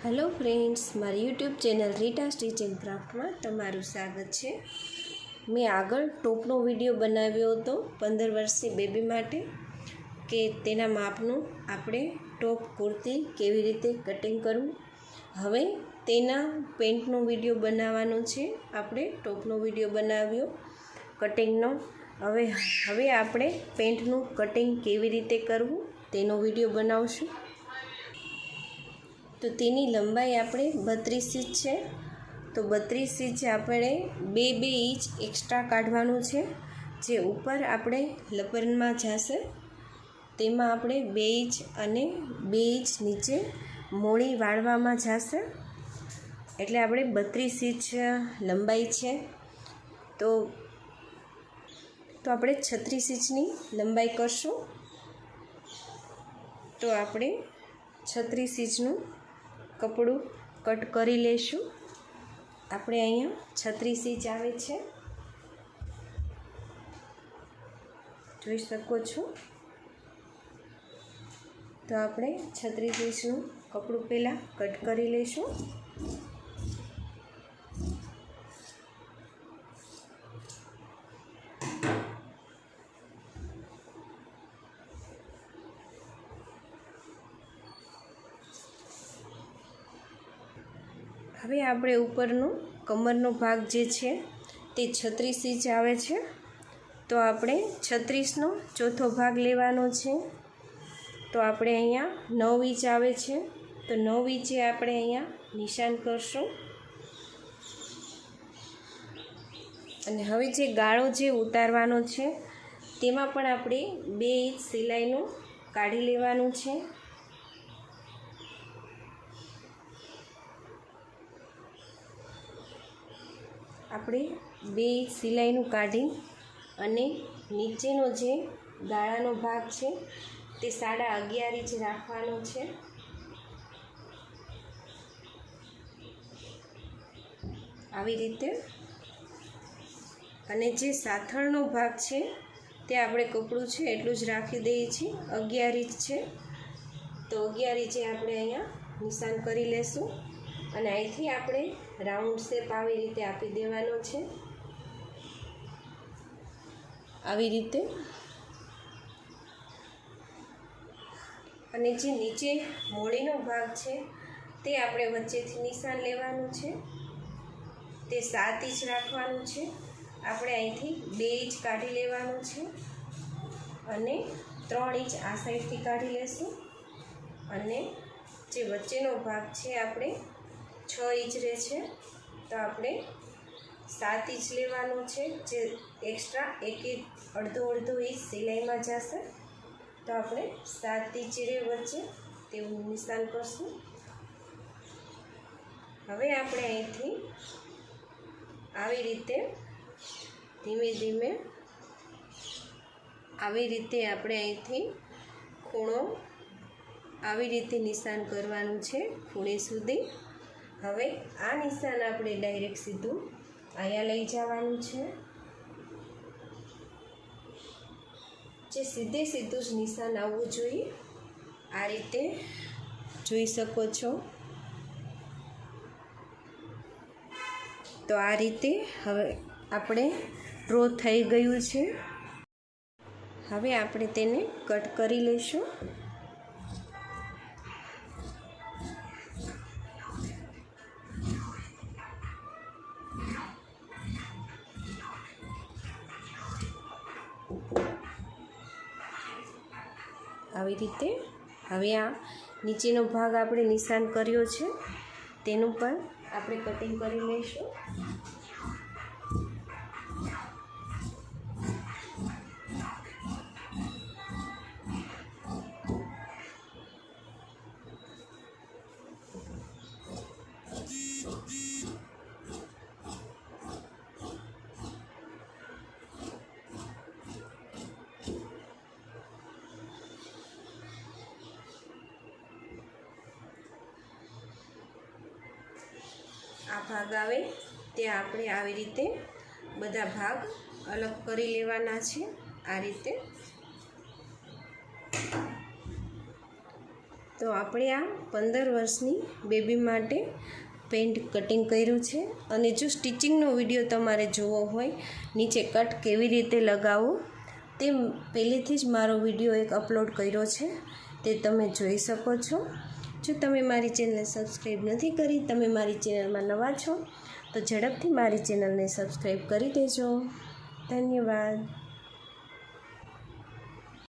Hello friends, मारी YouTube channel Rita stitch and craft में तमारू स्वागत है। मैं आगळ टॉपनो विडियो बनाव्यो हतो 15 वर्षीय बेबी माटे के तेना मापनु आपणे टॉप कुर्ती केवी रीते कटिंग करवुं। हवे तेना पेंटनो विडियो बनाववानो छे। आपणे टॉपनो विडियो बनाव्यो कटिंगनो। हवे आपणे पेंटनु कटिंग केवी रीते करवुं तेनो विडियो बनावशुं। तो तेनी लंबाई आपणे 32 इंच है। तो 32 इंच आपणे 2 इंच एक्स्ट्रा काढवानुं छे। जे ऊपर आपणे लपरमां जशे तेमां आपणे 2 इंच अने 2 इंच नीचे मोड़ी वाळवामां जशे एटले आपणे 32 इंच लंबाई छे। तो आपणे 36 इंचनी लंबाई करशुं। तो आपणे 36 इंचनुं कपड़ू कट करी लेशुं। आपणे अहींया 36 इंच आवे छे, जोई शको छो। तो आपणे 36 इंचनुं कपड़ू पहला कट करी लेशुं। हवे आपणे उपरनो कमरनो भाग जे छे ते 36 इंच आवे छे। तो आपणे 36 नो चौथो भाग लेवानो छे। तो आपणे अहींया 9 इंच आवे छे। तो 9 इंचे आपणे अहींया निशान करशुं। अने हवे जे गाळो जे उतारवानो छे तेमां पण आपणे 2 इंच सिलाईनुं काढी लेवानुं छे। આપણે 2 इंच सिलाईનું काढी अने नीचेनो जे गाळानो भाग छे ते 11.5 इंच राखवानो छे। આવી રીતે અને જે સાથળનો ભાગ છે તે આપણે કપડું છે એટલું જ રાખી દઈએ છીએ। 11 इंच છે તો 11 इंचे આપણે અહીંયા નિશાન કરી લેશું અને અહીંથી આપણે રાઉન્ડ શેપ આવી રીતે આપી દેવાનો છે। આવી રીતે અને જે નીચે મોડીનો ભાગ છે તે આપણે વચ્ચેથી નિશાન લેવાનું છે। તે 7 इंच રાખવાનું છે। આપણે અહીંથી 2 इंच કાઢી લેવાનું છે અને 3 इंच આ સાઈડથી કાઢી લેશું અને જે વચ્ચેનો ભાગ છે આપણે 6 इंच રહે છે। તો આપણે 7 इंच લેવાનું છે। જે એક્સ્ટ્રા અડધો इंच સિલાઈમાં જશે। તો આપણે 7 इंच રહે વચ્ચે તેવું નિશાન કરશું। હવે આપણે અહીંથી આવી રીતે ધીમે ધીમે આવી રીતે આપણે અહીંથી ખૂણો આવી રીતે નિશાન કરવાનું છે ખૂણે સુધી। હવે આ નિશાન આપણે ડાયરેક્ટ સીધું અહીંયા લઈ જવાનું છે। જે સીધે સીધું જ નિશાન આવવું જોઈએ। આ રીતે જોઈ શકો છો। તો આ રીતે હવે આપણે ડ્રો થઈ ગયું છે। હવે આપણે તેને કટ કરી લઈશું। આવી રીતે હવે આ નીચેનો ભાગ આપણે નિશાન કર્યો છે તેનું પણ આપણે કટિંગ કરી લઈશું। આ ભાગ આવે તે આપણે આવી રીતે બધા ભાગ અલગ કરી લેવાના છે। આ રીતે તો આપણે આ 15 વર્ષની બેબી માટે પેન્ટ કટિંગ કર્યું છે. અને જો સ્ટિચિંગનો વિડીયો તમારે જોવો હોય, નીચે કટ કેવી રીતે લગાવો તે પહેલેથી જ મારો વિડીયો એક અપલોડ કર્યો છે, તે તમે જોઈ શકો છો. જો તમે મારી ચેનલને સબસ્ક્રાઈબ નથી કરી, તમે મારી ચેનલમાં નવા છો, તો ઝડપથી મારી ચેનલને સબસ્ક્રાઈબ કરી દેજો. ધન્યવાદ.